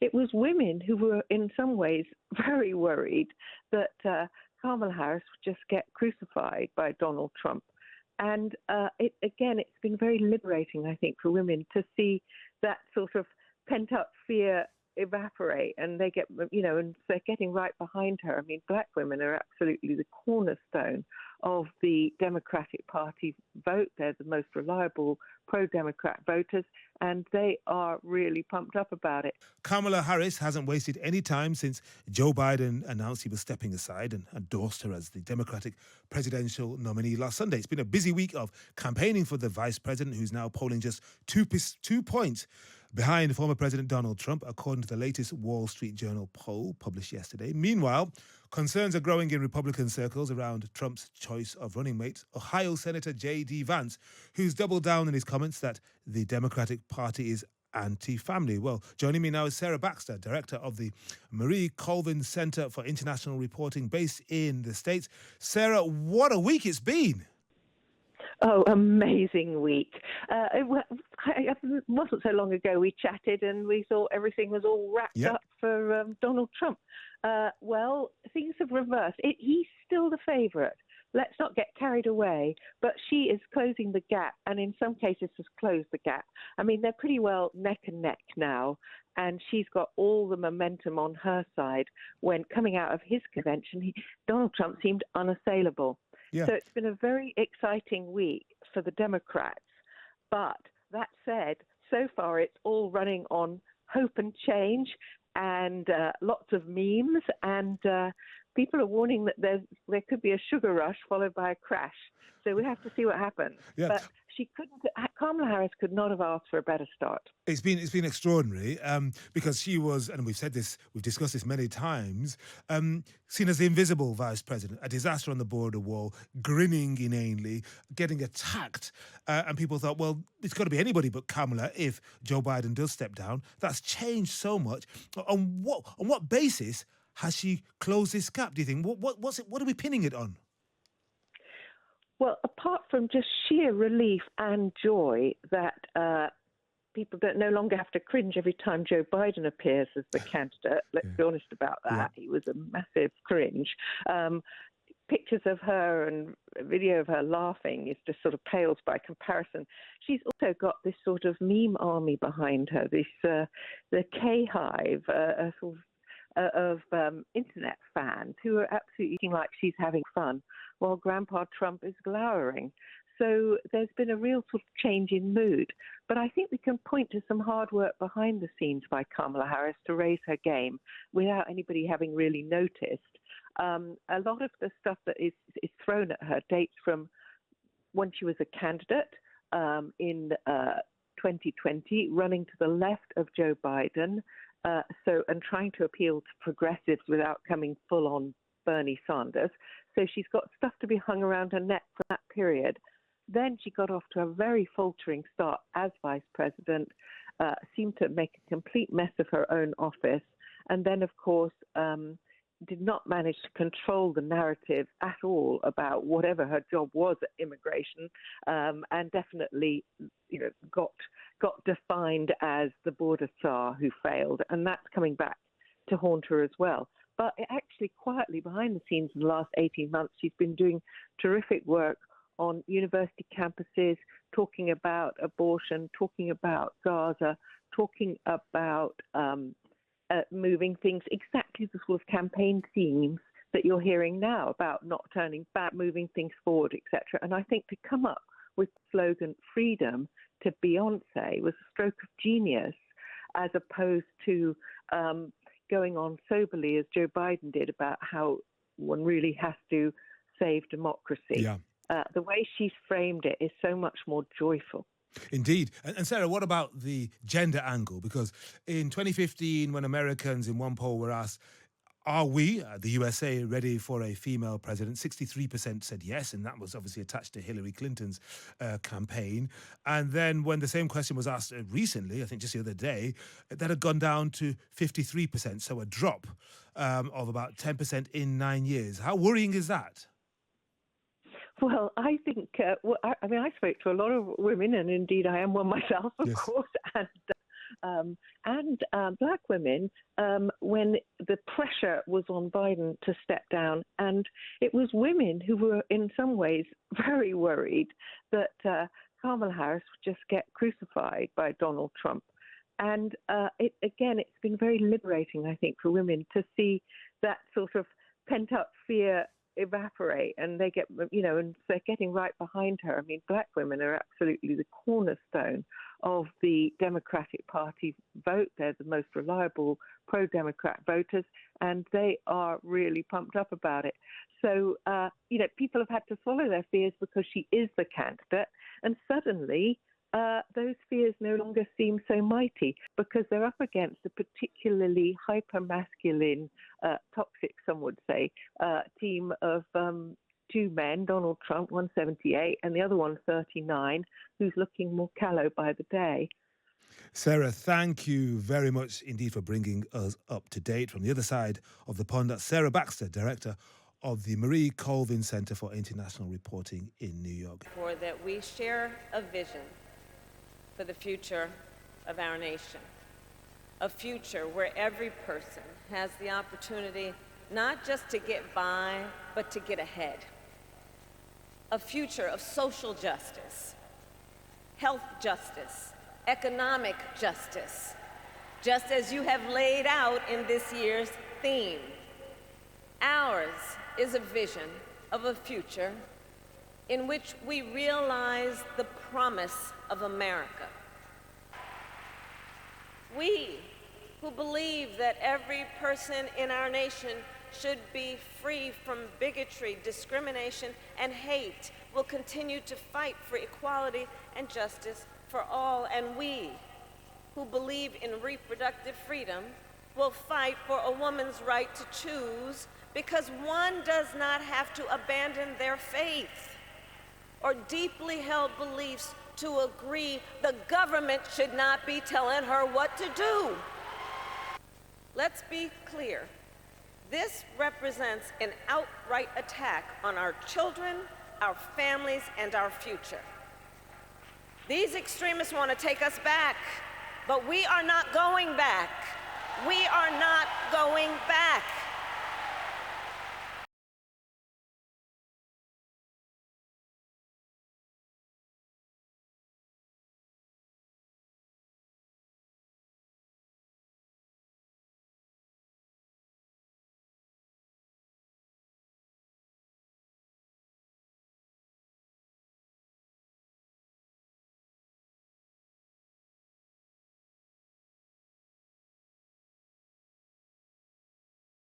it was women who were in some ways very worried that Kamala Harris would just get crucified by Donald Trump. And it's been very liberating, I think, for women to see that sort of pent-up fear evaporate, and they get, and they're getting right behind her. I mean, black women are absolutely the cornerstone of the Democratic Party vote. They're the most reliable pro-Democrat voters, and they are really pumped up about it. Kamala Harris hasn't wasted any time since Joe Biden announced he was stepping aside and endorsed her as the Democratic presidential nominee last Sunday. It's been a busy week of campaigning for the vice president, who's now polling just 2 points behind former President Donald Trump, according to the latest Wall Street Journal poll published yesterday. Meanwhile, concerns are growing in Republican circles around Trump's choice of running mate, Ohio Senator J.D. Vance, who's doubled down in his comments that the Democratic Party is anti-family. Well, joining me now is Sarah Baxter, director of the Marie Colvin Centre for International Reporting based in the States. Sarah, what a week it's been. Oh, amazing week. It wasn't so long ago we chatted and we thought everything was all wrapped up for Donald Trump. Well, things have reversed. He's still the favourite. Let's not get carried away. But she is closing the gap, and in some cases has closed the gap. I mean, they're pretty well neck and neck now, and she's got all the momentum on her side. When coming out of his convention, Donald Trump seemed unassailable. Yeah. So it's been a very exciting week for the Democrats. But that said, so far it's all running on hope and change and lots of memes. And people are warning that there could be a sugar rush followed by a crash. So we have to see what happens. Yeah. But Kamala Harris could not have asked for a better start. It's been extraordinary because she was, and we've discussed this many times, seen as the invisible vice president, a disaster on the border wall, grinning inanely, getting attacked. And people thought, well, it's got to be anybody but Kamala if Joe Biden does step down. That's changed so much. On what basis has she closed this gap, do you think? What are we pinning it on? Well, apart from just sheer relief and joy that people no longer have to cringe every time Joe Biden appears as the candidate. Let's be honest about that. Yeah. He was a massive cringe. Pictures of her and a video of her laughing is just sort of pales by comparison. She's also got this sort of meme army behind her, the K-Hive, of internet fans who are absolutely looking like she's having fun while Grandpa Trump is glowering. So there's been a real sort of change in mood. But I think we can point to some hard work behind the scenes by Kamala Harris to raise her game without anybody having really noticed. A lot of the stuff that is thrown at her dates from when she was a candidate in 2020, running to the left of Joe Biden, and trying to appeal to progressives without coming full on Bernie Sanders. So she's got stuff to be hung around her neck from that period. Then she got off to a very faltering start as vice president, seemed to make a complete mess of her own office, and then, of course, did not manage to control the narrative at all about whatever her job was at immigration, and definitely, got defined as the border czar who failed, and that's coming back to haunt her as well. But actually, quietly behind the scenes in the last 18 months, she's been doing terrific work on university campuses, talking about abortion, talking about Gaza, talking about moving things, exactly the sort of campaign themes that you're hearing now about not turning back, moving things forward, etc. And I think to come up with the slogan "Freedom" to Beyonce was a stroke of genius, as opposed to going on soberly as Joe Biden did about how one really has to save democracy. Yeah. The way she's framed it is so much more joyful. Indeed. And Sarah, what about the gender angle? Because in 2015, when Americans in one poll were asked, are we, the USA, ready for a female president? 63% said yes, and that was obviously attached to Hillary Clinton's campaign. And then when the same question was asked recently, I think just the other day, that had gone down to 53%, so a drop of about 10% in 9 years. How worrying is that? Well, I think, I spoke to a lot of women, and indeed I am one myself, of course, and and black women when the pressure was on Biden to step down. And it was women who were in some ways very worried that Kamala Harris would just get crucified by Donald Trump. And it's been very liberating, I think, for women to see that sort of pent-up fear evaporate, and they get, and they're getting right behind her. I mean, black women are absolutely the cornerstone of the Democratic Party vote. They're the most reliable pro-Democrat voters, and they are really pumped up about it. So, people have had to swallow their fears because she is the candidate, and suddenly those fears no longer seem so mighty because they're up against a particularly hyper-masculine, toxic, some would say, team of two men, Donald Trump, 178, and the other one, 39, who's looking more callow by the day. Sarah, thank you very much indeed for bringing us up to date. From the other side of the pond, that's Sarah Baxter, Director of the Marie Colvin Centre for International Reporting in New York. For that we share a vision for the future of our nation, a future where every person has the opportunity not just to get by, but to get ahead. A future of social justice, health justice, economic justice, just as you have laid out in this year's theme. Ours is a vision of a future in which we realize the promise of America. We who believe that every person in our nation should be free from bigotry, discrimination, and hate will continue to fight for equality and justice for all. And we who believe in reproductive freedom will fight for a woman's right to choose, because one does not have to abandon their faith or deeply held beliefs to agree the government should not be telling her what to do. Let's be clear. This represents an outright attack on our children, our families, and our future. These extremists want to take us back, but we are not going back. We are not going back.